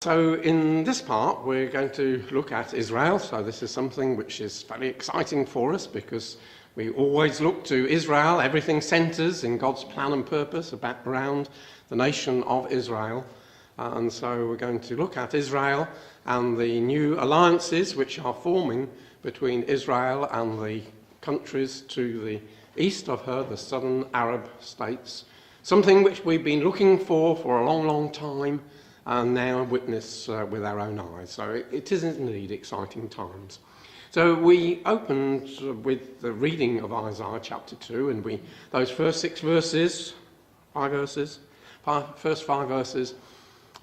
So in this part, we're going to look at Israel. So this is something which is very exciting for us because we always look to Israel. Everything centres in God's plan and purpose around the nation of Israel. And so we're going to look at Israel and the new alliances which are forming between Israel and the countries to the east of her, the southern Arab states. Something which we've been looking for a long, long time, and now witness with our own eyes. So it is indeed exciting times. So we opened with the reading of Isaiah chapter 2, and those first first 5 verses,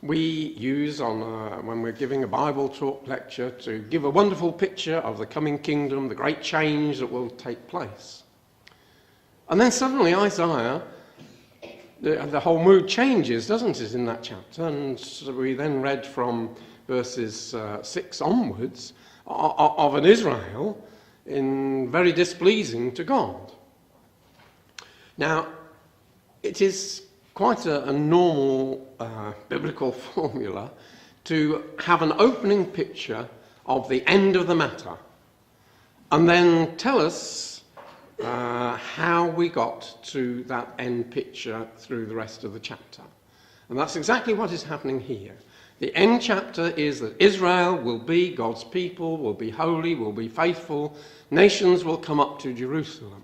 we use when we're giving a Bible talk lecture to give a wonderful picture of the coming kingdom, the great change that will take place. And then suddenly Isaiah, the whole mood changes, doesn't it, in that chapter? And we then read from verses 6 onwards of an Israel very displeasing to God. Now, it is quite a normal biblical formula to have an opening picture of the end of the matter and then tell us how we got to that end picture through the rest of the chapter. And that's exactly what is happening here. The end chapter is that Israel will be God's people, will be holy, will be faithful. Nations will come up to Jerusalem.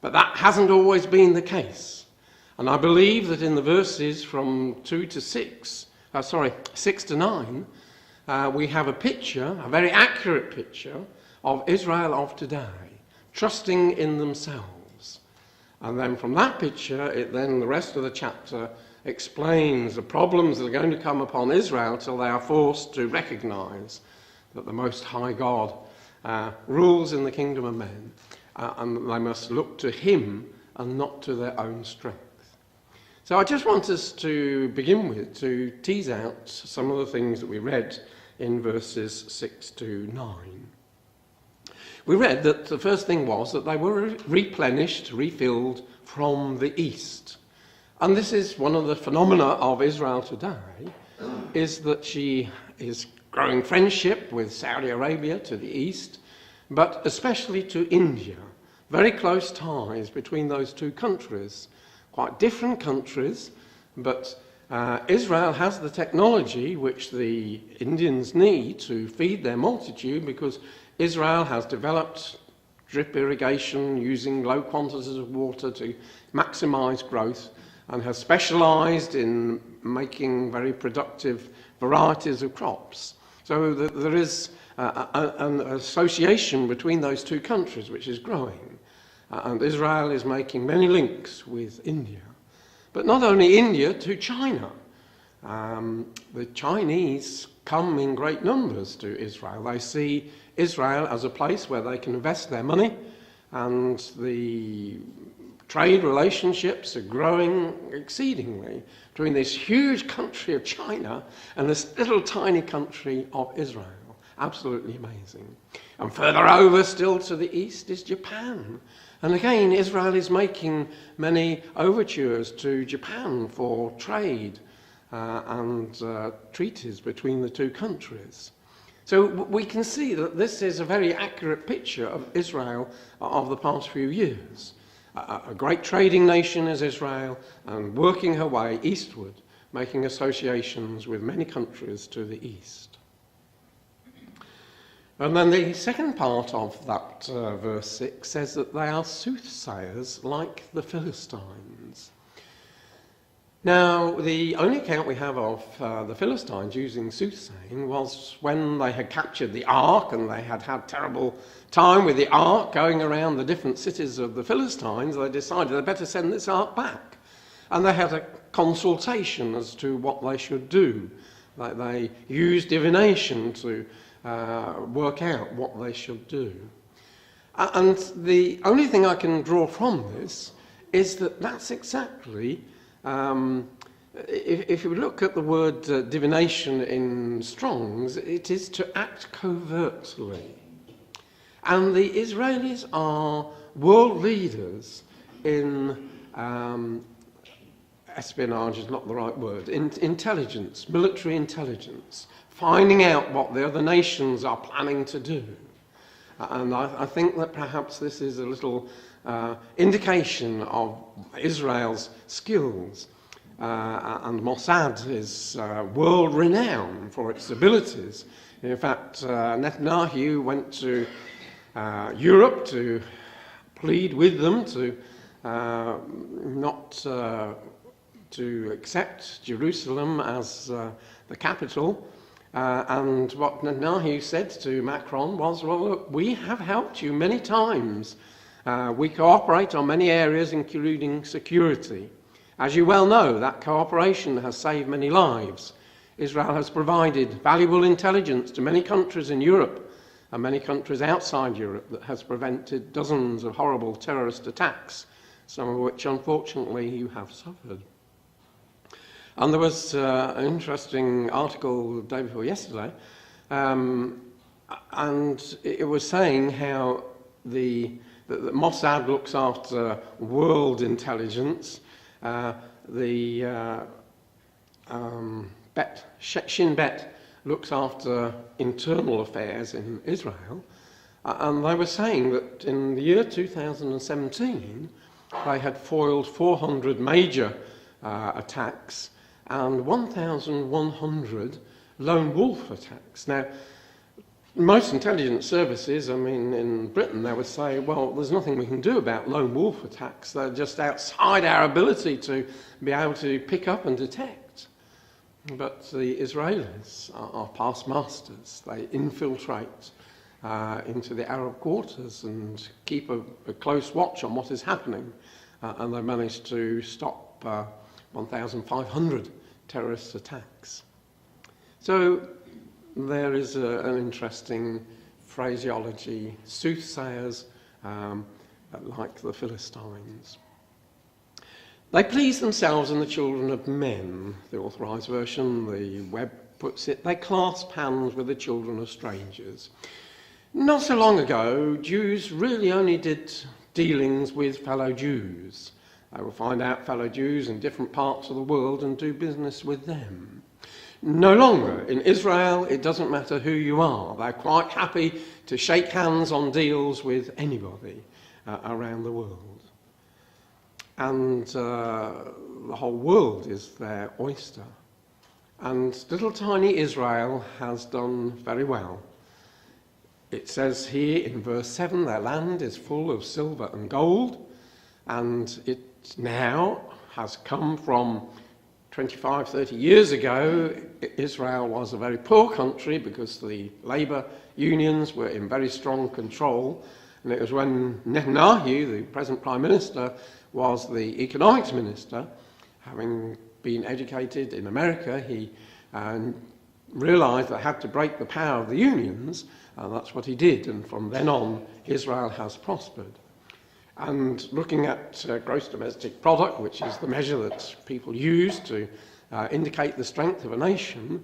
But that hasn't always been the case. And I believe that in the verses from 6 to 9, we have a picture, a very accurate picture of Israel of today, trusting in themselves. And then from that picture, the rest of the chapter explains the problems that are going to come upon Israel till they are forced to recognize that the Most High God rules in the kingdom of men, and they must look to him and not to their own strength. So I just want us to begin with to tease out some of the things that we read in verses 6 to 9. We read that the first thing was that they were replenished, refilled from the east. And this is one of the phenomena of Israel today, is that she is growing friendship with Saudi Arabia to the east, but especially to India. Very close ties between those two countries. Quite different countries, but Israel has the technology which the Indians need to feed their multitude, because Israel has developed drip irrigation using low quantities of water to maximize growth, and has specialized in making very productive varieties of crops. So there is an association between those two countries which is growing. And Israel is making many links with India. But not only India, to China. The Chinese come in great numbers to Israel. They see Israel as a place where they can invest their money, and the trade relationships are growing exceedingly between this huge country of China and this little tiny country of Israel. Absolutely amazing. And further over still to the east is Japan. And again, Israel is making many overtures to Japan for trade and treaties between the two countries. So we can see that this is a very accurate picture of Israel of the past few years. A great trading nation is Israel, and working her way eastward, making associations with many countries to the east. And then the second part of that verse 6 says that they are soothsayers like the Philistines. Now, the only account we have of the Philistines using soothsaying was when they had captured the ark, and they had had terrible time with the ark going around the different cities of the Philistines. They decided they'd better send this ark back. And they had a consultation as to what they should do. They used divination to work out what they should do. And the only thing I can draw from this is that that's exactly, if you look at the word divination in Strong's, it is to act covertly. And the Israelis are world leaders in espionage is not the right word, intelligence, military intelligence, finding out what the other nations are planning to do. And I think that perhaps this is a little indication of Israel's skills. And Mossad is world-renowned for its abilities. In fact, Netanyahu went to Europe to plead with them to not to accept Jerusalem as the capital. And what Netanyahu said to Macron was, well, look, we have helped you many times. We cooperate on many areas, including security. As you well know, that cooperation has saved many lives. Israel has provided valuable intelligence to many countries in Europe and many countries outside Europe that has prevented dozens of horrible terrorist attacks, some of which, unfortunately, you have suffered. And there was an interesting article the day before yesterday, and it was saying how that Mossad looks after world intelligence, Shin Bet looks after internal affairs in Israel, and they were saying that in the year 2017 they had foiled 400 major attacks and 1,100 lone wolf attacks. Now, most intelligence services, I mean, in Britain, they would say, well, there's nothing we can do about lone wolf attacks. They're just outside our ability to be able to pick up and detect. But the Israelis are past masters. They infiltrate into the Arab quarters and keep a close watch on what is happening. And they managed to stop 1,500 terrorist attacks. So there is an interesting phraseology, soothsayers like the Philistines. They please themselves and the children of men, the Authorised Version, the Web puts it. They clasp hands with the children of strangers. Not so long ago, Jews really only did dealings with fellow Jews. They will find out fellow Jews in different parts of the world and do business with them. No longer. In Israel, it doesn't matter who you are. They're quite happy to shake hands on deals with anybody around the world. And the whole world is their oyster. And little tiny Israel has done very well. It says here in verse 7, their land is full of silver and gold, and it now has come from 25, 30 years ago. Israel was a very poor country because the labour unions were in very strong control. And it was when Netanyahu, the present Prime Minister, was the economics minister, having been educated in America, he realised that had to break the power of the unions, and that's what he did. And from then on, Israel has prospered. And looking at gross domestic product, which is the measure that people use to indicate the strength of a nation,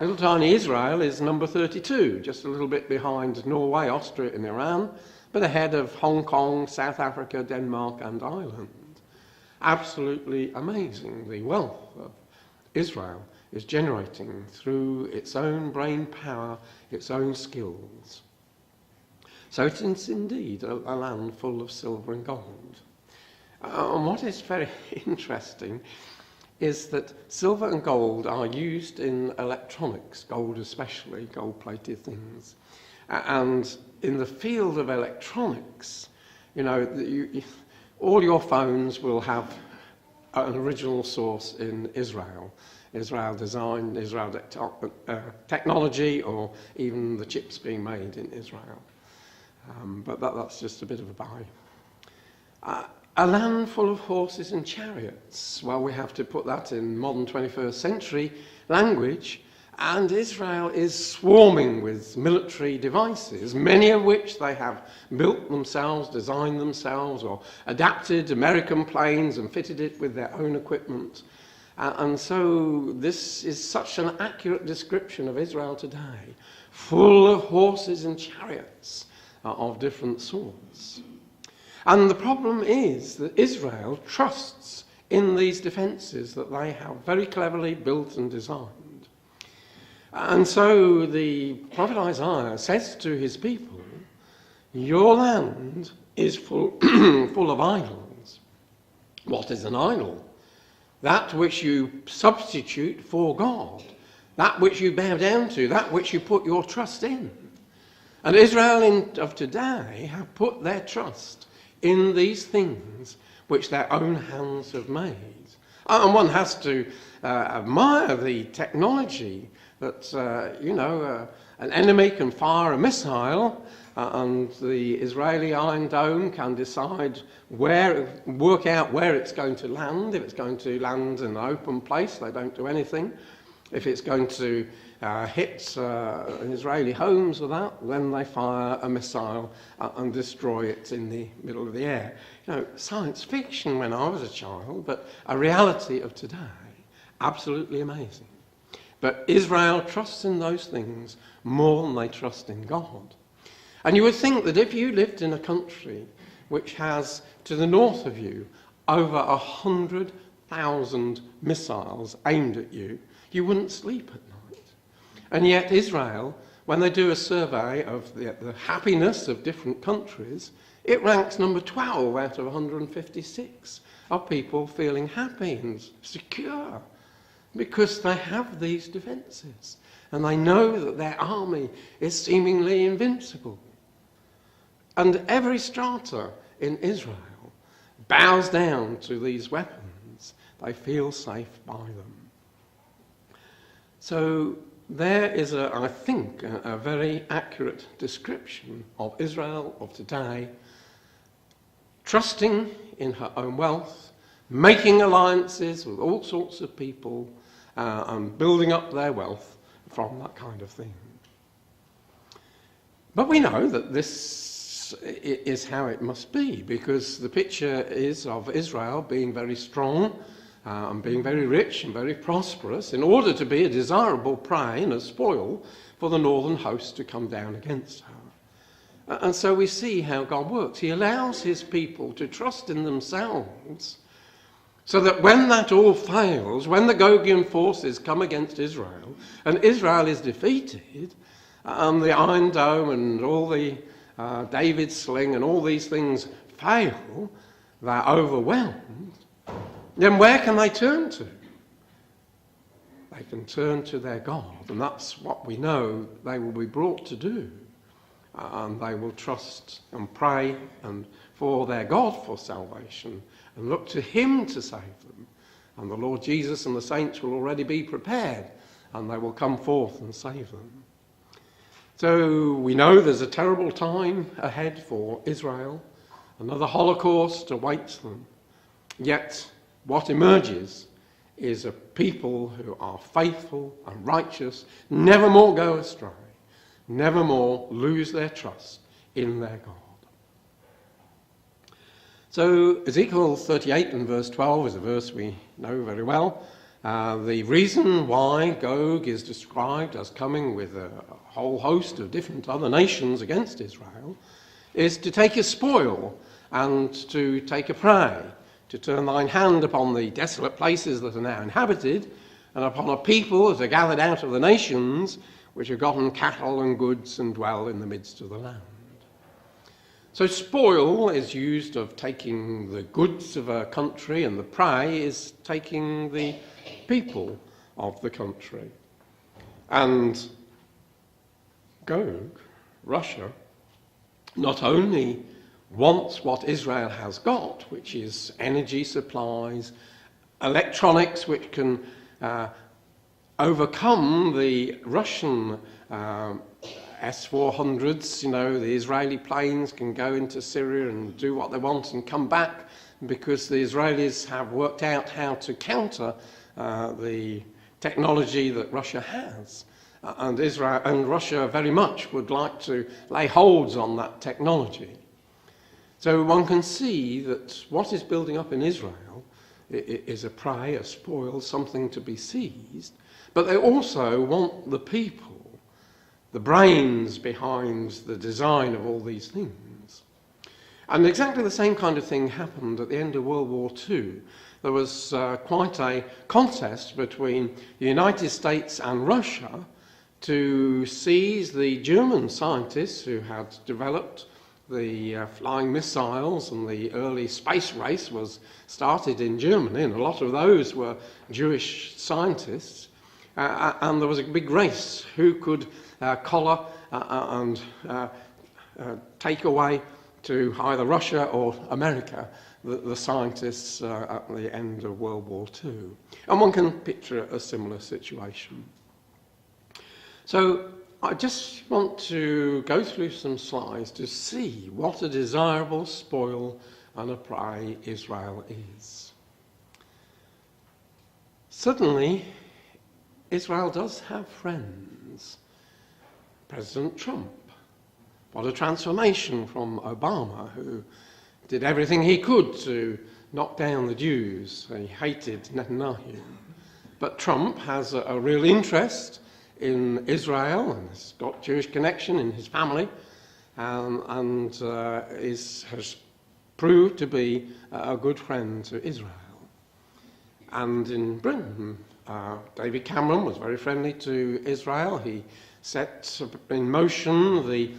little tiny Israel is number 32, just a little bit behind Norway, Austria and Iran, but ahead of Hong Kong, South Africa, Denmark and Ireland. Absolutely amazing. The wealth of Israel is generating through its own brain power, its own skills. So it is indeed a land full of silver and gold. And what is very interesting is that silver and gold are used in electronics, gold especially, gold-plated things. And in the field of electronics, you know, all your phones will have an original source in Israel. Israel design, Israel technology, or even the chips being made in Israel. But that's just a bit of a buy. A land full of horses and chariots. Well, we have to put that in modern 21st century language. And Israel is swarming with military devices, many of which they have built themselves, designed themselves, or adapted American planes and fitted it with their own equipment. And so this is such an accurate description of Israel today, full of horses and chariots of different sorts. And the problem is that Israel trusts in these defences that they have very cleverly built and designed. And so the prophet Isaiah says to his people, your land is full, full of idols. What is an idol? That which you substitute for God, that which you bow down to, that which you put your trust in. And Israel of today have put their trust in these things which their own hands have made. And one has to admire the technology that, an enemy can fire a missile and the Israeli Iron Dome can decide work out where it's going to land. If it's going to land in an open place, they don't do anything. If it's going to hit Israeli homes or that, then they fire a missile and destroy it in the middle of the air. Science fiction when I was a child, but a reality of today. Absolutely amazing. But Israel trusts in those things more than they trust in God. And you would think that if you lived in a country which has, to the north of you, over 100,000 missiles aimed at you, you wouldn't sleep at night. And yet Israel, when they do a survey of the happiness of different countries, it ranks number 12 out of 156 of people feeling happy and secure because they have these defences and they know that their army is seemingly invincible. And every strata in Israel bows down to these weapons. They feel safe by them. So there is, I think, a very accurate description of Israel of today, trusting in her own wealth, making alliances with all sorts of people, and building up their wealth from that kind of thing. But we know that this is how it must be, because the picture is of Israel being very strong and being very rich and very prosperous in order to be a desirable prey and a spoil for the northern host to come down against her. And so we see how God works. He allows his people to trust in themselves so that when that all fails, when the Gogian forces come against Israel and Israel is defeated, and the Iron Dome and all the David's sling and all these things fail, they're overwhelmed, then where can they turn to? They can turn to their God, and that's what we know they will be brought to do. And they will trust and pray and for their God for salvation and look to him to save them. And the Lord Jesus and the saints will already be prepared, and they will come forth and save them. So we know there's a terrible time ahead for Israel. Another Holocaust awaits them. Yet what emerges is a people who are faithful and righteous, never more go astray, never more lose their trust in their God. So Ezekiel 38 and verse 12 is a verse we know very well. The reason why Gog is described as coming with a whole host of different other nations against Israel is to take a spoil and to take a prey, to turn thine hand upon the desolate places that are now inhabited and upon a people that are gathered out of the nations which have gotten cattle and goods and dwell in the midst of the land. So spoil is used of taking the goods of a country, and the prey is taking the people of the country. And Gog, Russia, not only wants what Israel has got, which is energy supplies, electronics which can overcome the Russian S-400s, the Israeli planes can go into Syria and do what they want and come back because the Israelis have worked out how to counter the technology that Russia has. And Israel and Russia very much would like to lay holds on that technology. So one can see that what is building up in Israel is a prey, a spoil, something to be seized, but they also want the people, the brains behind the design of all these things. And exactly the same kind of thing happened at the end of World War II. there was quite a contest between the United States and Russia to seize the German scientists who had developed the flying missiles, and the early space race was started in Germany, and a lot of those were Jewish scientists. And there was a big race who could collar and take away to either Russia or America the scientists at the end of World War II. And one can picture a similar situation. So I just want to go through some slides to see what a desirable spoil and a prey Israel is. Suddenly, Israel does have friends. President Trump. What a transformation from Obama, who did everything he could to knock down the Jews. He hated Netanyahu. But Trump has a real interest in Israel, and has got Jewish connection in his family, and has proved to be a good friend to Israel. And in Britain, David Cameron was very friendly to Israel. He set in motion the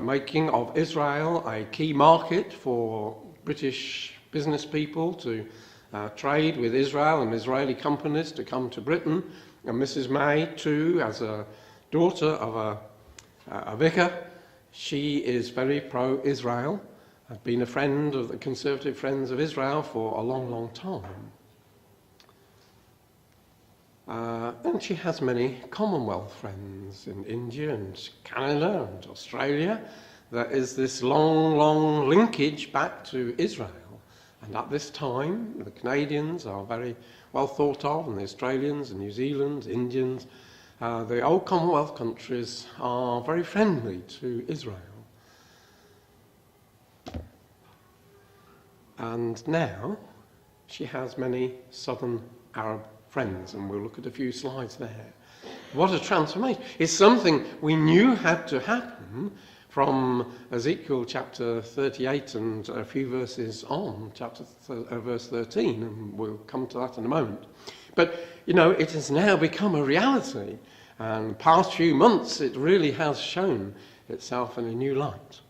making of Israel a key market for British business people to trade with Israel, and Israeli companies to come to Britain. And Mrs. May, too, as a daughter of a vicar, she is very pro-Israel, has been a friend of the Conservative Friends of Israel for a long, long time. And she has many Commonwealth friends in India and Canada and Australia. There is this long, long linkage back to Israel. And at this time, the Canadians are very well thought of, and the Australians and New Zealanders, Indians, the old Commonwealth countries are very friendly to Israel. And now she has many southern Arab friends, and we'll look at a few slides there. What a transformation. It's something we knew had to happen from Ezekiel chapter 38 and a few verses on, verse 13, and we'll come to that in a moment. But, you know, it has now become a reality, and the past few months it really has shown itself in a new light.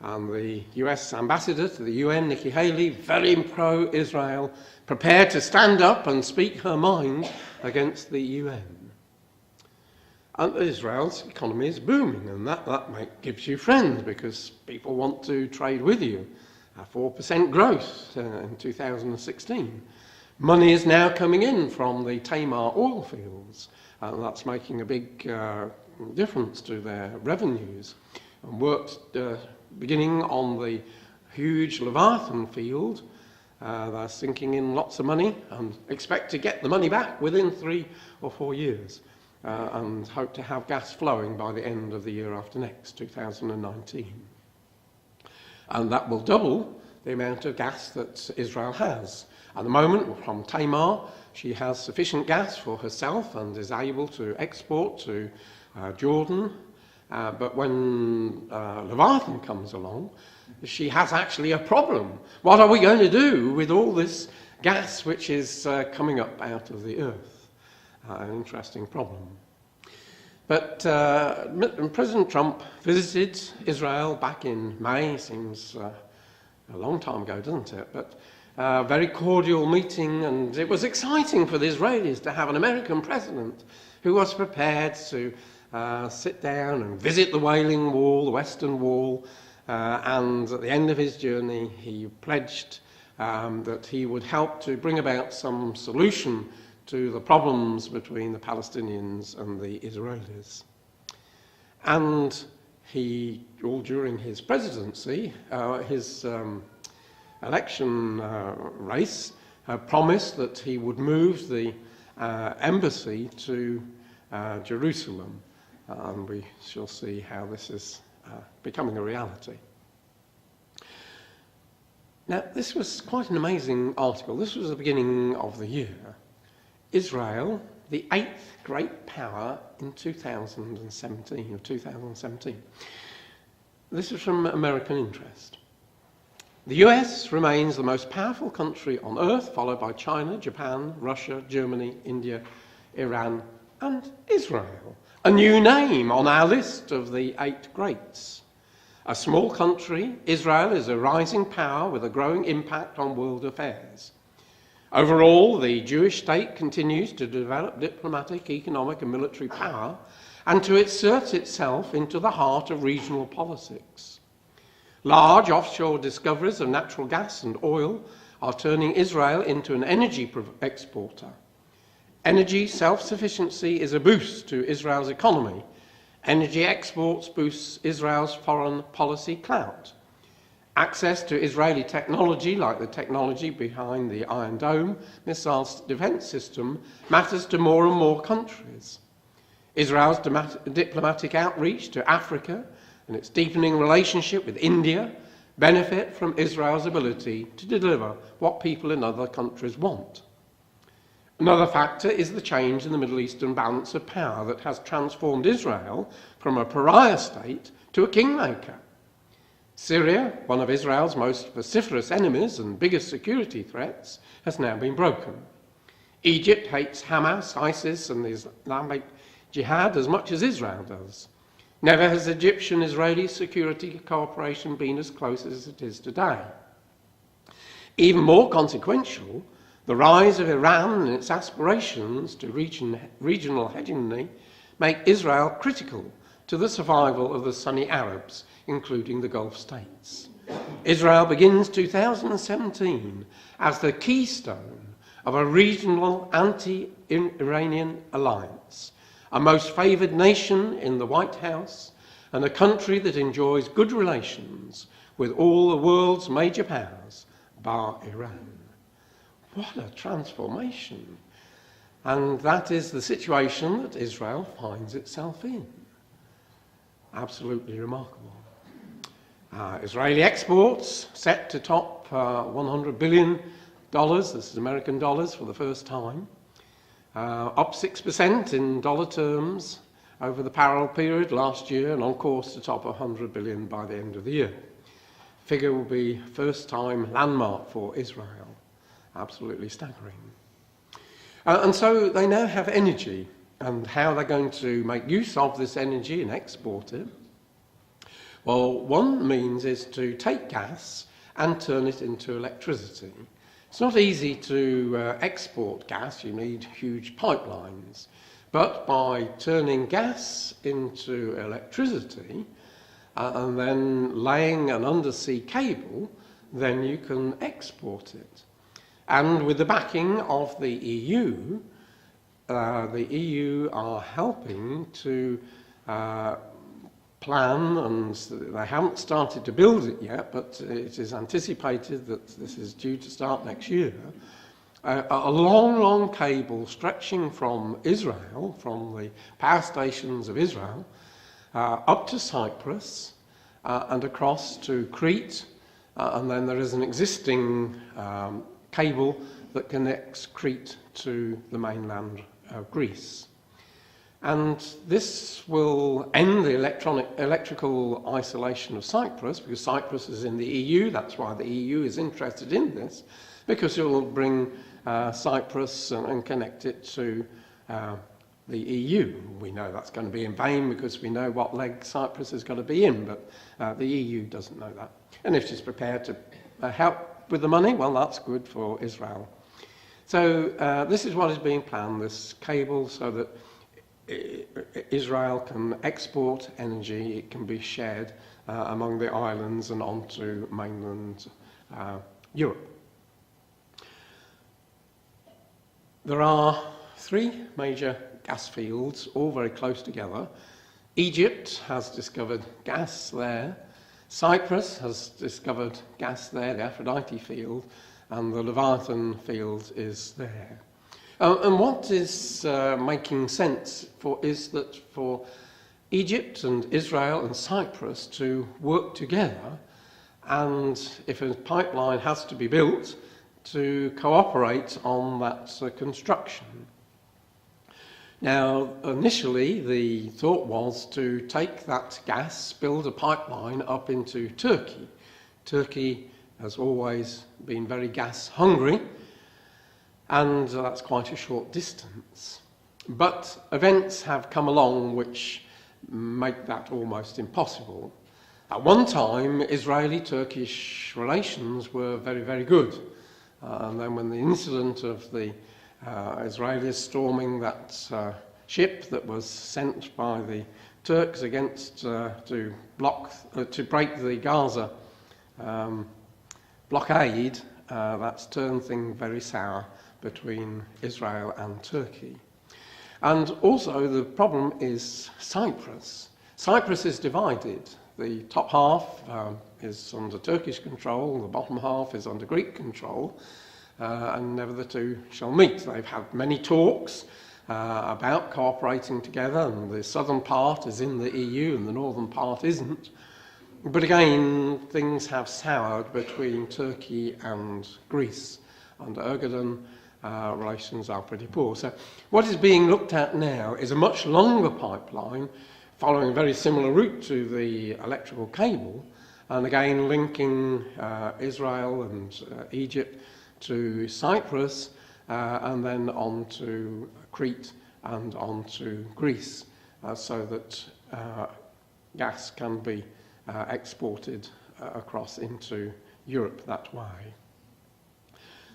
And the US ambassador to the UN, Nikki Haley, very pro-Israel, prepared to stand up and speak her mind against the UN. And Israel's economy is booming, and that gives you friends because people want to trade with you. 4% growth in 2016. Money is now coming in from the Tamar oil fields, and that's making a big difference to their revenues. And work's beginning on the huge Leviathan field. They're sinking in lots of money and expect to get the money back within 3 or 4 years. And hope to have gas flowing by the end of the year after next, 2019. And that will double the amount of gas that Israel has. At the moment, from Tamar, she has sufficient gas for herself and is able to export to Jordan. But when Leviathan comes along, she has actually a problem. What are we going to do with all this gas which is coming up out of the earth? An interesting problem. But President Trump visited Israel back in May. Seems a long time ago, doesn't it? But a very cordial meeting, and it was exciting for the Israelis to have an American president who was prepared to sit down and visit the Wailing Wall, the Western Wall, and at the end of his journey he pledged that he would help to bring about some solution to the problems between the Palestinians and the Israelis. And he, all during his presidency, his election race, promised that he would move the embassy to Jerusalem. And we shall see how this is becoming a reality. Now, this was quite an amazing article. This was the beginning of the year. Israel, the 8th great power in 2017. This is from American Interest. The US remains the most powerful country on earth, followed by China, Japan, Russia, Germany, India, Iran, and Israel. A new name on our list of the 8 greats. A small country, Israel is a rising power with a growing impact on world affairs. Overall, the Jewish state continues to develop diplomatic, economic, and military power and to insert itself into the heart of regional politics. Large offshore discoveries of natural gas and oil are turning Israel into an energy exporter. Energy self-sufficiency is a boost to Israel's economy. Energy exports boosts Israel's foreign policy clout. Access to Israeli technology, like the technology behind the Iron Dome missile defense system, matters to more and more countries. Israel's diplomatic outreach to Africa and its deepening relationship with India benefit from Israel's ability to deliver what people in other countries want. Another factor is the change in the Middle Eastern balance of power that has transformed Israel from a pariah state to a kingmaker. Syria, one of Israel's most vociferous enemies and biggest security threats, has now been broken. Egypt hates Hamas, ISIS, and the Islamic Jihad as much as Israel does. Never has Egyptian-Israeli security cooperation been as close as it is today. Even more consequential, the rise of Iran and its aspirations to regional hegemony make Israel critical to the survival of the Sunni Arabs, including the Gulf states. Israel begins 2017 as the keystone of a regional anti-Iranian alliance, a most favoured nation in the White House, and a country that enjoys good relations with all the world's major powers, bar Iran. What a transformation! And that is the situation that Israel finds itself in. Absolutely remarkable. Israeli exports set to top $100 billion. This is American dollars for the first time. Up 6% in dollar terms over the parallel period last year and on course to top 100 billion by the end of the year. Figure will be first-time landmark for Israel. Absolutely staggering. And so they now have energy, and how they're going to make use of this energy and export it. Well, one means is to take gas and turn it into electricity. It's not easy to export gas, you need huge pipelines. But by turning gas into electricity and then laying an undersea cable, then you can export it. And with the backing of the EU are helping to plan, and they haven't started to build it yet, but it is anticipated that this is due to start next year, a long, long cable stretching from Israel, from the power stations of Israel, up to Cyprus and across to Crete, and then there is an existing cable that connects Crete to the mainland of Greece. And this will end the electrical isolation of Cyprus, because Cyprus is in the EU. That's why the EU is interested in this, because it will bring Cyprus and connect it to the EU. We know that's going to be in vain because we know what leg Cyprus is going to be in, but the EU doesn't know that. And if she's prepared to help with the money, well, that's good for Israel. So this is what is being planned, this cable, so that Israel can export energy, it can be shared among the islands and onto mainland Europe. There are 3 major gas fields, all very close together. Egypt has discovered gas there. Cyprus has discovered gas there, the Aphrodite field, and the Leviathan field is there. And what is making sense is that for Egypt and Israel and Cyprus to work together, and if a pipeline has to be built, to cooperate on that construction. Now, initially, the thought was to take that gas, build a pipeline up into Turkey. Turkey has always been very gas hungry, and that's quite a short distance. But events have come along which make that almost impossible. At one time, Israeli-Turkish relations were very, very good. And then when the incident of the Israelis storming that ship that was sent by the Turks against to break the Gaza blockade, that's turned things very sour between Israel and Turkey. And also the problem is Cyprus. Cyprus is divided. The top half is under Turkish control, the bottom half is under Greek control, and never the two shall meet. They've had many talks about cooperating together, and the southern part is in the EU and the northern part isn't. But again, things have soured between Turkey and Greece. Under Erdogan, relations are pretty poor. So what is being looked at now is a much longer pipeline following a very similar route to the electrical cable, and again linking Israel and Egypt to Cyprus, and then on to Crete and on to Greece, so that gas can be exported across into Europe that way.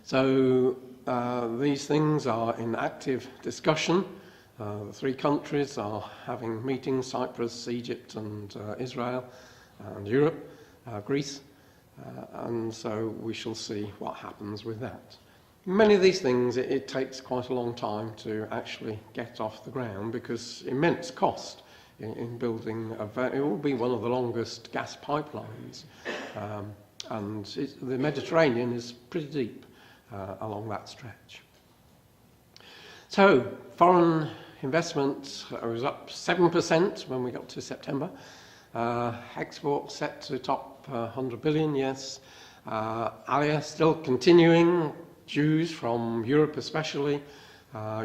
So these things are in active discussion. The three countries are having meetings: Cyprus, Egypt and Israel and Europe, Greece, and so we shall see what happens with that. Many of these things, it takes quite a long time to actually get off the ground because immense cost in building it will be one of the longest gas pipelines, and the Mediterranean is pretty deep along that stretch. So foreign investment was up 7% when we got to September. Exports set to top 100 billion, yes. Aliyah still continuing. Jews from Europe especially,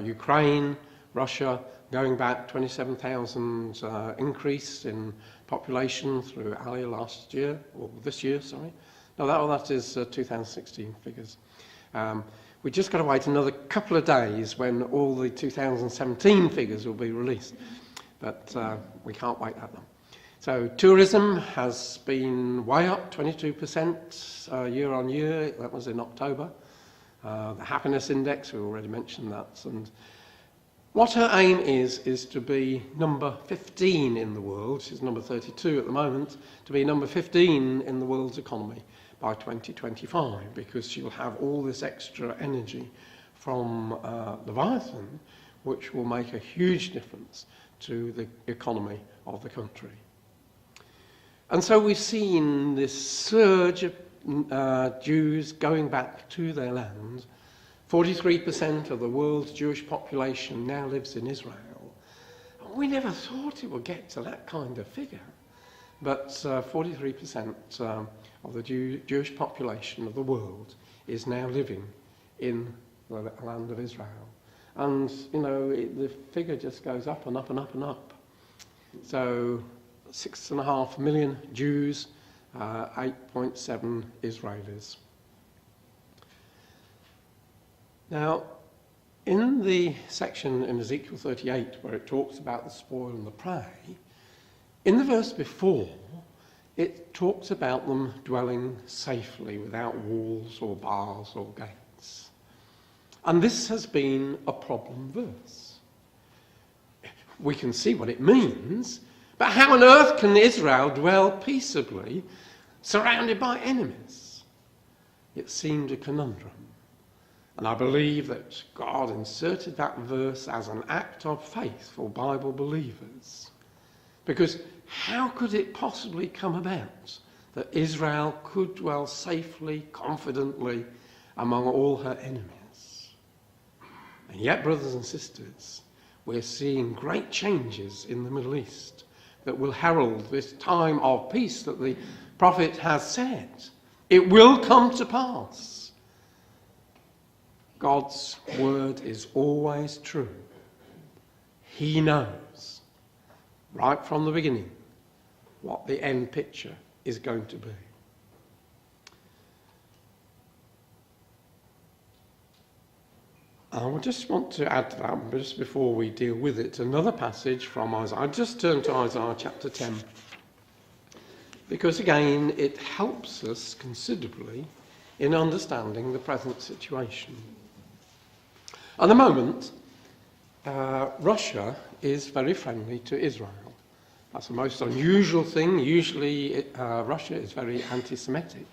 Ukraine, Russia, going back 27,000 increase in population through Aliyah last year, or this year, sorry. No, that is 2016 figures. We just got to wait another couple of days when all the 2017 figures will be released, but we can't wait that long. So tourism has been way up, 22% year on year. That was in October. The happiness index, we already mentioned that. And what her aim is to be number 15 in the world. She's number 32 at the moment, to be number 15 in the world's economy by 2025, because she will have all this extra energy from Leviathan, which will make a huge difference to the economy of the country. And so we've seen this surge of Jews going back to their land. 43% of the world's Jewish population now lives in Israel. We never thought it would get to that kind of figure, but 43% of the Jewish population of the world is now living in the land of Israel. And, you know, the figure just goes up and up and up and up. So 6.5 million Jews, 8.7 Israelis. Now, in the section in Ezekiel 38 where it talks about the spoil and the prey, in the verse before, it talks about them dwelling safely without walls or bars or gates. And this has been a problem verse. We can see what it means, but how on earth can Israel dwell peaceably surrounded by enemies? It seemed a conundrum. And I believe that God inserted that verse as an act of faith for Bible believers. Because how could it possibly come about that Israel could dwell safely, confidently among all her enemies? And yet, brothers and sisters, we're seeing great changes in the Middle East that will herald this time of peace that the prophet has said. It will come to pass. God's word is always true. He knows, right from the beginning, what the end picture is going to be. I just want to add to that, just before we deal with it, another passage from Isaiah. I just turned to Isaiah chapter 10, because again, it helps us considerably in understanding the present situation. At the moment, Russia is very friendly to Israel. That's the most unusual thing. Usually, Russia is very anti-Semitic.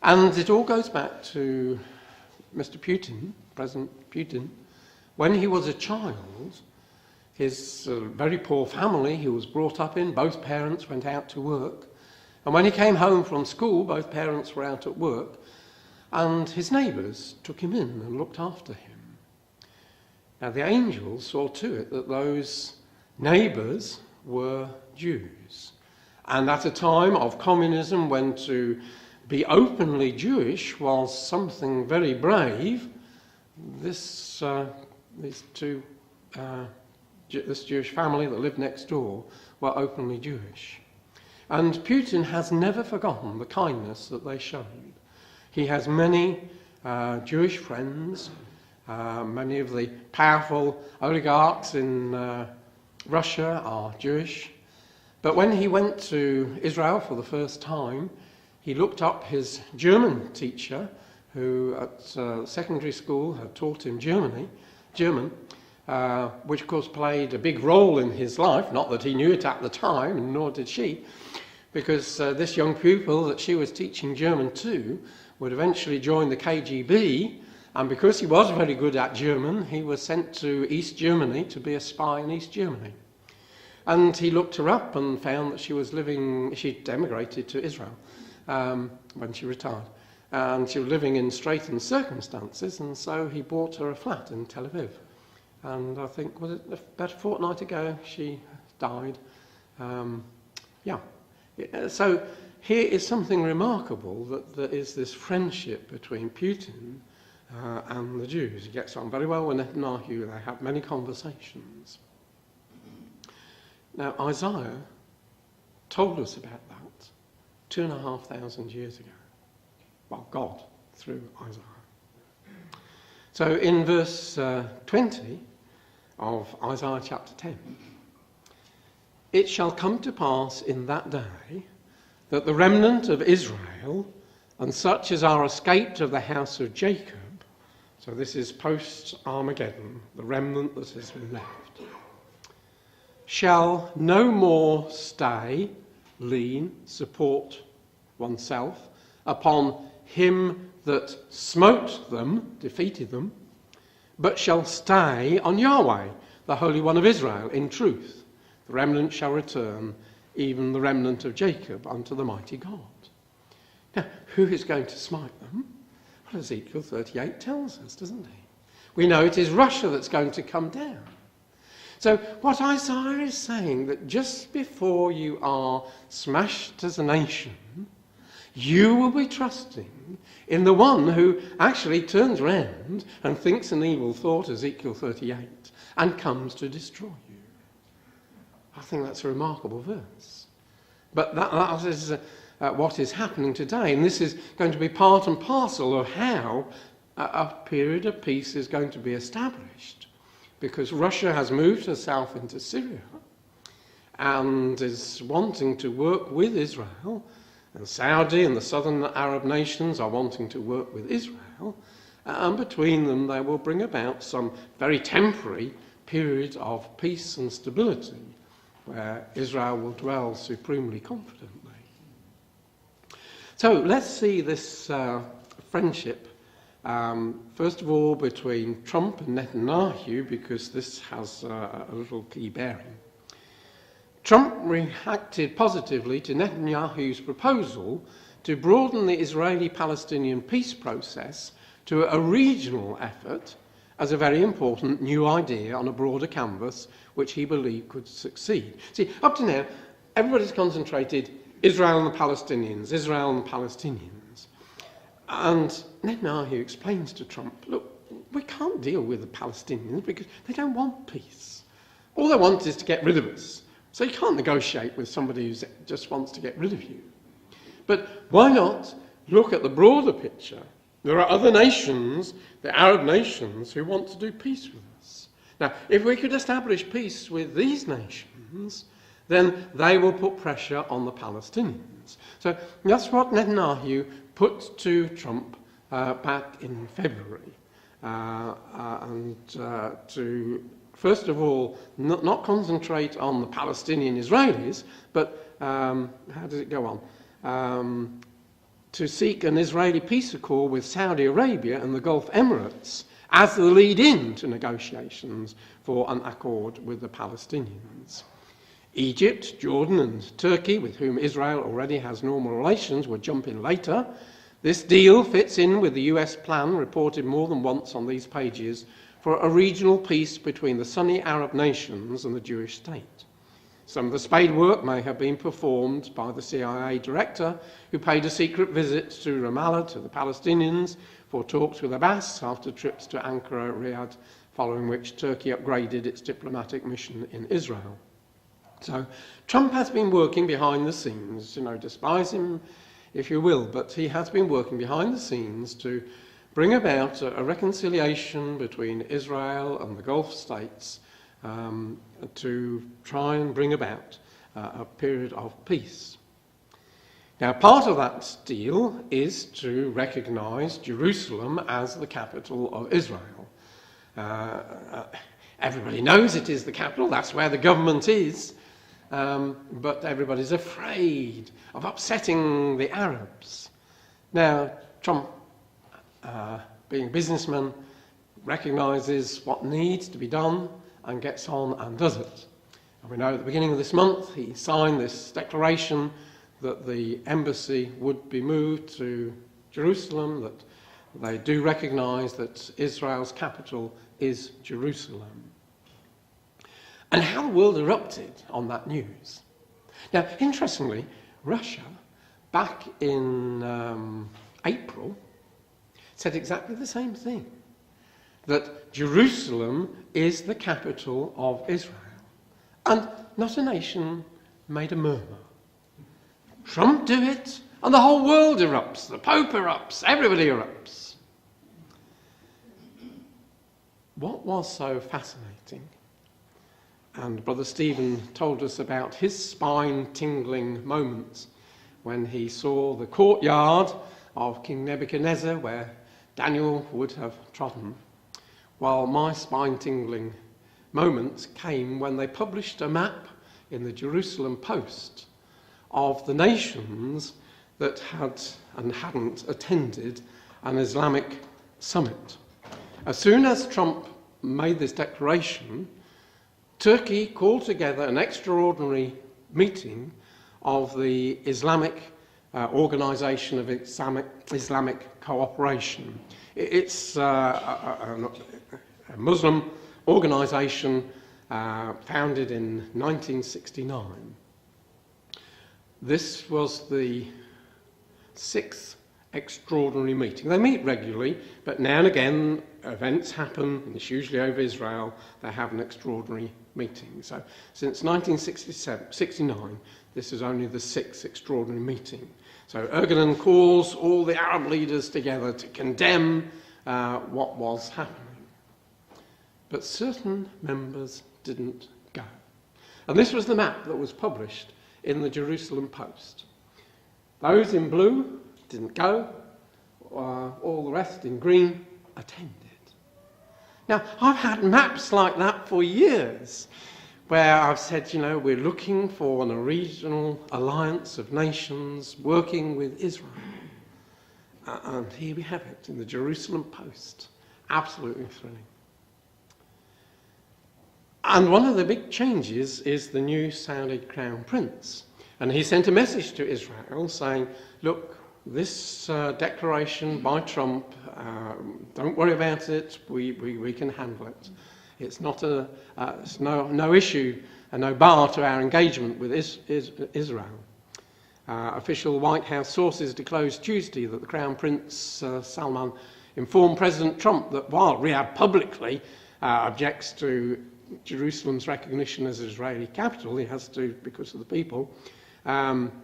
And it all goes back to Mr. Putin, President Putin. When he was a child, his very poor family he was brought up in, both parents went out to work. And when he came home from school, both parents were out at work, and his neighbours took him in and looked after him. Now, the angels saw to it that those neighbours were Jews. And at a time of communism, when to be openly Jewish was something very brave, this Jewish family that lived next door were openly Jewish. And Putin has never forgotten the kindness that they showed. He has many Jewish friends. Many of the powerful oligarchs in Russia are Jewish. But when he went to Israel for the first time, he looked up his German teacher, who at secondary school had taught him German, which of course played a big role in his life. Not that he knew it at the time, and nor did she, because this young pupil that she was teaching German to would eventually join the KGB, and because he was very good at German, he was sent to East Germany to be a spy in East Germany. And he looked her up and found that she'd emigrated to Israel when she retired. And she was living in straitened circumstances, and so he bought her a flat in Tel Aviv. And I think, was it about a fortnight ago, she died. So here is something remarkable, that there is this friendship between Putin and the Jews. He gets on very well with Netanyahu. They have many conversations. Now, Isaiah told us about that 2,500 years ago. Well, God, through Isaiah. So in verse 20 of Isaiah chapter 10, it shall come to pass in that day that the remnant of Israel, and such as are escaped of the house of Jacob, so this is post-Armageddon, the remnant that has been left, shall no more stay, lean, support oneself upon him that smote them, defeated them, but shall stay on Yahweh, the Holy One of Israel, in truth. The remnant shall return, even the remnant of Jacob, unto the mighty God. Now, who is going to smite them? Well, Ezekiel 38 tells us, doesn't he? We know it is Russia that's going to come down. So what Isaiah is saying, that just before you are smashed as a nation, you will be trusting in the one who actually turns round and thinks an evil thought, Ezekiel 38, and comes to destroy you. I think that's a remarkable verse. But that is what is happening today, and this is going to be part and parcel of how a period of peace is going to be established, because Russia has moved herself into Syria and is wanting to work with Israel, and Saudi and the southern Arab nations are wanting to work with Israel, and between them they will bring about some very temporary period of peace and stability where Israel will dwell supremely confidently. So let's see this friendship, first of all, between Trump and Netanyahu, because this has a little key bearing. Trump reacted positively to Netanyahu's proposal to broaden the Israeli-Palestinian peace process to a regional effort as a very important new idea on a broader canvas which he believed could succeed. See, up to now, everybody's concentrated Israel and the Palestinians, Israel and Palestinians. And Netanyahu explains to Trump, look, we can't deal with the Palestinians because they don't want peace. All they want is to get rid of us. So you can't negotiate with somebody who just wants to get rid of you. But why not look at the broader picture There are other nations, the Arab nations, who want to do peace with us. Now, if we could establish peace with these nations, then they will put pressure on the Palestinians. So that's what Netanyahu put to Trump back in February. To, first of all, not concentrate on the Palestinian Israelis, but how does it go on? To seek an Israeli peace accord with Saudi Arabia and the Gulf Emirates as the lead-in to negotiations for an accord with the Palestinians. Egypt, Jordan and Turkey, with whom Israel already has normal relations, will jump in later. This deal fits in with the US plan, reported more than once on these pages, for a regional peace between the Sunni Arab nations and the Jewish state. Some of the spade work may have been performed by the CIA director, who paid a secret visit to Ramallah to the Palestinians for talks with Abbas after trips to Ankara, Riyadh, following which Turkey upgraded its diplomatic mission in Israel. So Trump has been working behind the scenes, despise him if you will, but he has been working behind the scenes to bring about a reconciliation between Israel and the Gulf states, to try and bring about a period of peace. Now, part of that deal is to recognise Jerusalem as the capital of Israel. Everybody knows it is the capital, that's where the government is, but everybody's afraid of upsetting the Arabs. Now, Trump, being a businessman, recognises what needs to be done and gets on and does it. And we know at the beginning of this month he signed this declaration that the embassy would be moved to Jerusalem, that they do recognise that Israel's capital is Jerusalem. And how the world erupted on that news. Now, interestingly, Russia, back in April, said exactly the same thing, that Jerusalem is the capital of Israel. And not a nation made a murmur. Trump do it, and the whole world erupts. The Pope erupts, everybody erupts. What was so fascinating, and Brother Stephen told us about his spine-tingling moments when he saw the courtyard of King Nebuchadnezzar where Daniel would have trodden, while my spine-tingling moments came when they published a map in the Jerusalem Post of the nations that had and hadn't attended an Islamic summit. As soon as Trump made this declaration, Turkey called together an extraordinary meeting of the Islamic Organisation of Islamic Cooperation. It's a Muslim organisation founded in 1969. This was the 6th extraordinary meeting. They meet regularly, but now and again events happen, and it's usually over Israel, they have an extraordinary meeting. So since 1969, this is only the 6th extraordinary meeting. So Erdogan calls all the Arab leaders together to condemn what was happening. But certain members didn't go. And this was the map that was published in the Jerusalem Post. Those in blue didn't go, all the rest in green attended. Now, I've had maps like that for years, where I've said, we're looking for a regional alliance of nations working with Israel. And here we have it in the Jerusalem Post. Absolutely thrilling. And one of the big changes is the new Saudi Crown Prince. And he sent a message to Israel saying, look, this declaration by Trump, don't worry about it, we can handle it. It's not it's no issue and no bar to our engagement with Israel. Official White House sources disclosed Tuesday that the Crown Prince Salman informed President Trump that while Riyadh publicly objects to Jerusalem's recognition as Israeli capital, he has to because of the people,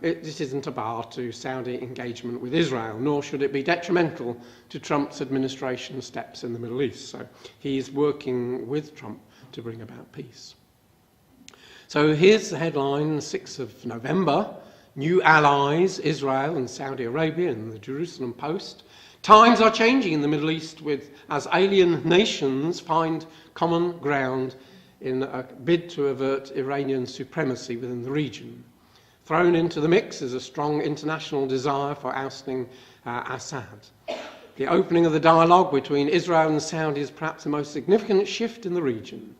This isn't a bar to Saudi engagement with Israel, nor should it be detrimental to Trump's administration steps in the Middle East. So he's working with Trump to bring about peace. So here's the headline, 6th of November, new allies, Israel and Saudi Arabia in the Jerusalem Post. Times are changing in the Middle East as alien nations find common ground in a bid to avert Iranian supremacy within the region. Thrown into the mix is a strong international desire for ousting Assad. The opening of the dialogue between Israel and Saudi is perhaps the most significant shift in the region.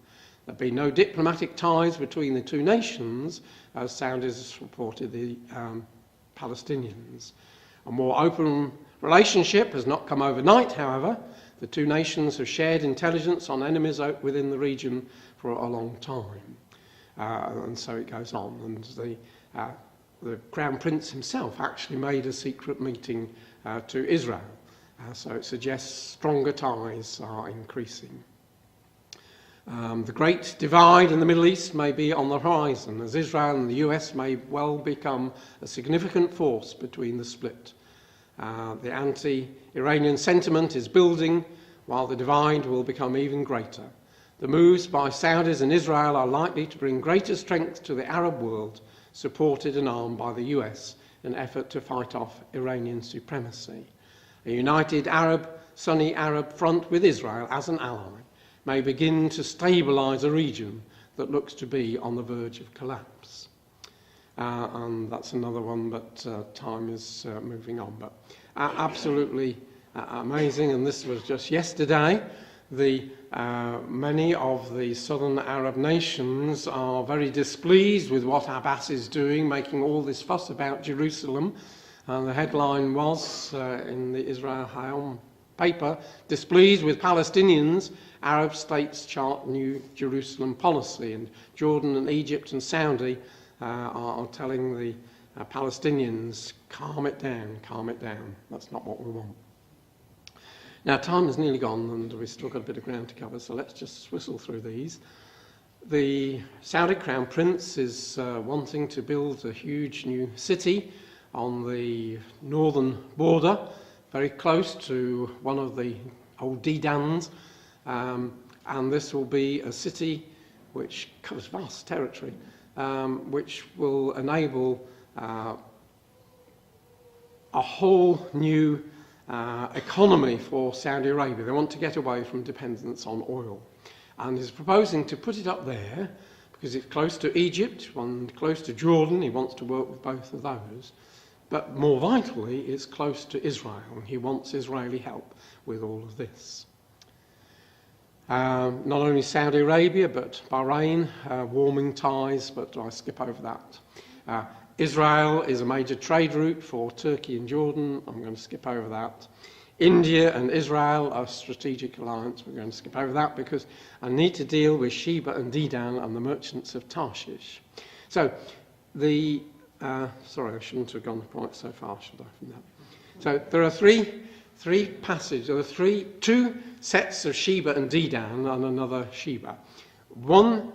There'll be no diplomatic ties between the two nations, as Saudis supported the Palestinians. A more open relationship has not come overnight, however. The two nations have shared intelligence on enemies within the region for a long time. And so it goes on. And the Crown Prince himself actually made a secret meeting to Israel. So it suggests stronger ties are increasing. The great divide in the Middle East may be on the horizon, as Israel and the US may well become a significant force between the split. The anti-Iranian sentiment is building, while the divide will become even greater. The moves by Saudis and Israel are likely to bring greater strength to the Arab world, supported and armed by the US in an effort to fight off Iranian supremacy. A united Sunni Arab front with Israel as an ally may begin to stabilise a region that looks to be on the verge of collapse. And that's another one, but time is moving on. But absolutely amazing, and this was just yesterday. Many of the southern Arab nations are very displeased with what Abbas is doing, making all this fuss about Jerusalem. And the headline was in the Israel Hayom paper, displeased with Palestinians, Arab states chart new Jerusalem policy. And Jordan and Egypt and Saudi are telling the Palestinians, calm it down, calm it down. That's not what we want. Now, time is nearly gone and we've still got a bit of ground to cover, so let's just whistle through these. The Saudi Crown Prince is wanting to build a huge new city on the northern border, very close to one of the old Dedans, and this will be a city which covers vast territory, which will enable a whole new economy for Saudi Arabia. They want to get away from dependence on oil, and is proposing to put it up there because it's close to Egypt and close to Jordan. He wants to work with both of those, but more vitally, it's close to Israel, and he wants Israeli help with all of this. Not only Saudi Arabia, but Bahrain, warming ties, but I skip over that. Israel is a major trade route for Turkey and Jordan. I'm going to skip over that. India and Israel are a strategic alliance. We're going to skip over that because I need to deal with Sheba and Dedan and the merchants of Tarshish. So sorry, I shouldn't have gone quite so far, should I, from that? So there are three passages, there are two sets of Sheba and Dedan and another Sheba. One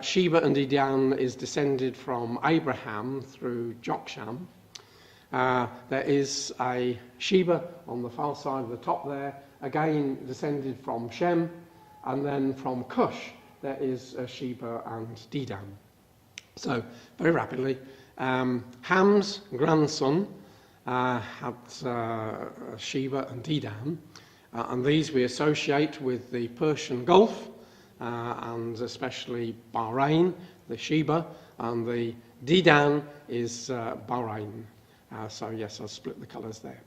Sheba and Dedan is descended from Abraham through Jokshan. There is a Sheba on the far side of the top there, again descended from Shem, and then from Cush there is a Sheba and Dedan. So, very rapidly, Ham's grandson had Sheba and Dedan, and these we associate with the Persian Gulf, and especially Bahrain, the Sheba, and the Dedan is Bahrain. So yes, I'll split the colours there.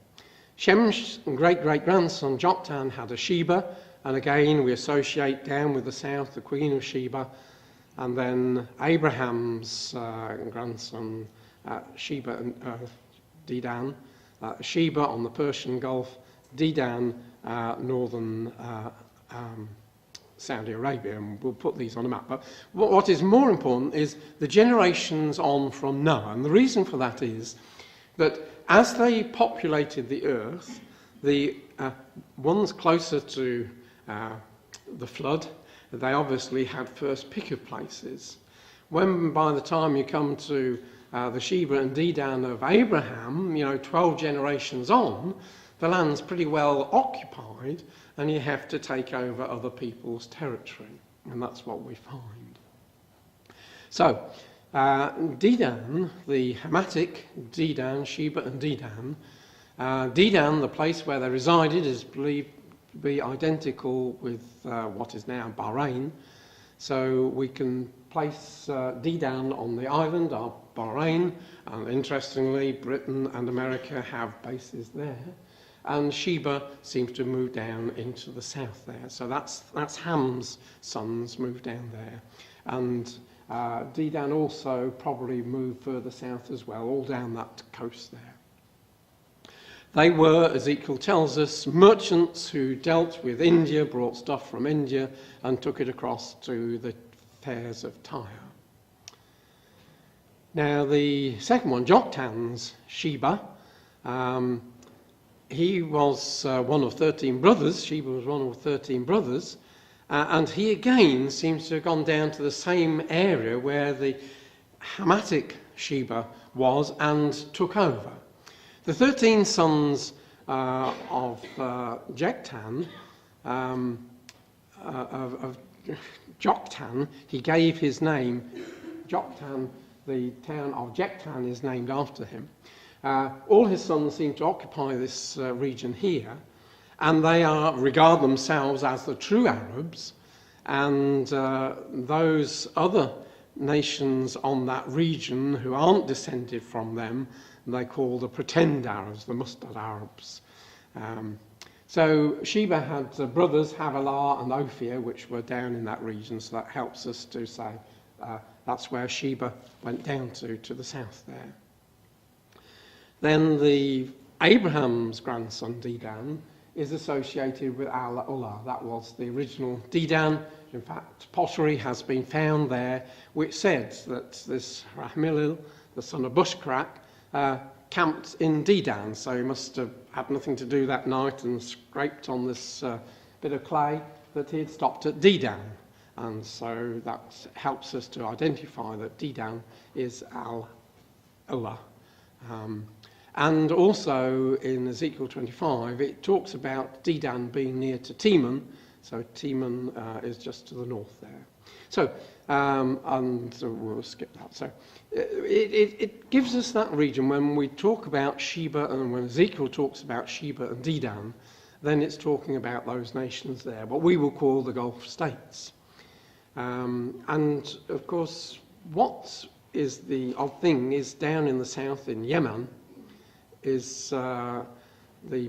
Shem's great-great-grandson Joktan had a Sheba, and again we associate down with the south, the Queen of Sheba, and then Abraham's grandson Sheba and Dedan, Sheba on the Persian Gulf, Dedan northern Saudi Arabia, and we'll put these on a map. But what is more important is the generations on from Noah, and the reason for that is that as they populated the earth, the ones closer to the flood, they obviously had first pick of places. When by the time you come to the Sheba and Dedan of Abraham, 12 generations on, the land's pretty well occupied and you have to take over other people's territory. And that's what we find. So, Dedan, the Hamitic Dedan, Sheba and Dedan, Dedan, the place where they resided, is believed to be identical with what is now Bahrain. So we can place Dedan on the island of Bahrain, and interestingly, Britain and America have bases there. And Sheba seems to move down into the south there. So that's Ham's sons moved down there. And Dedan also probably moved further south as well, all down that coast there. They were, Ezekiel tells us, merchants who dealt with India, brought stuff from India and took it across to the fairs of Tyre. Now the second one, Joktan's Sheba, he was one of 13 brothers. Sheba was one of 13 brothers. And he again seems to have gone down to the same area where the Hamitic Sheba was and took over. The 13 sons of Joktan, of Joktan, he gave his name, Joktan, the town of Joktan is named after him. All his sons seem to occupy this region here, and they regard themselves as the true Arabs, and those other nations on that region who aren't descended from them, they call the pretend Arabs, the mustard Arabs. So Sheba had brothers, Havilah and Ophir, which were down in that region, so that helps us to say that's where Sheba went down to the south there. Then Abraham's grandson, Dedan, is associated with Al-Ullah. That was the original Dedan. In fact, pottery has been found there, which said that this Rahmilil, the son of Bushcrack, camped in Dedan. So he must have had nothing to do that night and scraped on this bit of clay that he had stopped at Dedan. And so that helps us to identify that Dedan is Al-Ullah. And also in Ezekiel 25, it talks about Dedan being near to Teman. So Teman is just to the north there. So, and we'll skip that. So it gives us that region. When we talk about Sheba, and when Ezekiel talks about Sheba and Dedan, then it's talking about those nations there, what we will call the Gulf states. And of course, what is the odd thing is down in the south in Yemen is the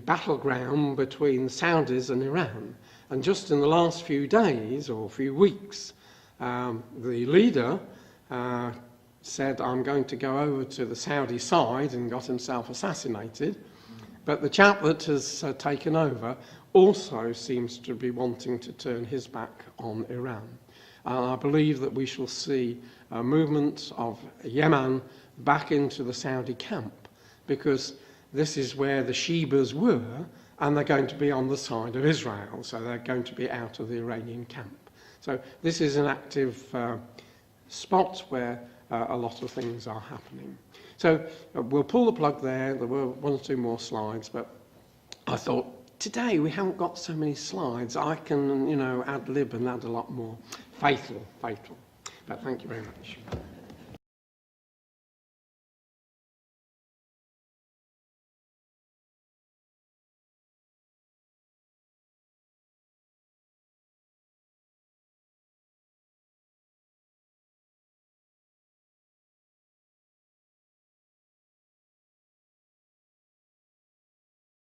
battleground between Saudis and Iran. And just in the last few days or few weeks, the leader said, I'm going to go over to the Saudi side, and got himself assassinated. But the chap that has taken over also seems to be wanting to turn his back on Iran. And I believe that we shall see a movement of Yemen back into the Saudi camp, because this is where the Shebas were, and they're going to be on the side of Israel, so they're going to be out of the Iranian camp. So this is an active spot where a lot of things are happening. So we'll pull the plug there. There were one or two more slides, but I thought, today we haven't got so many slides. I can, ad lib and add a lot more. Fatal. But thank you very much.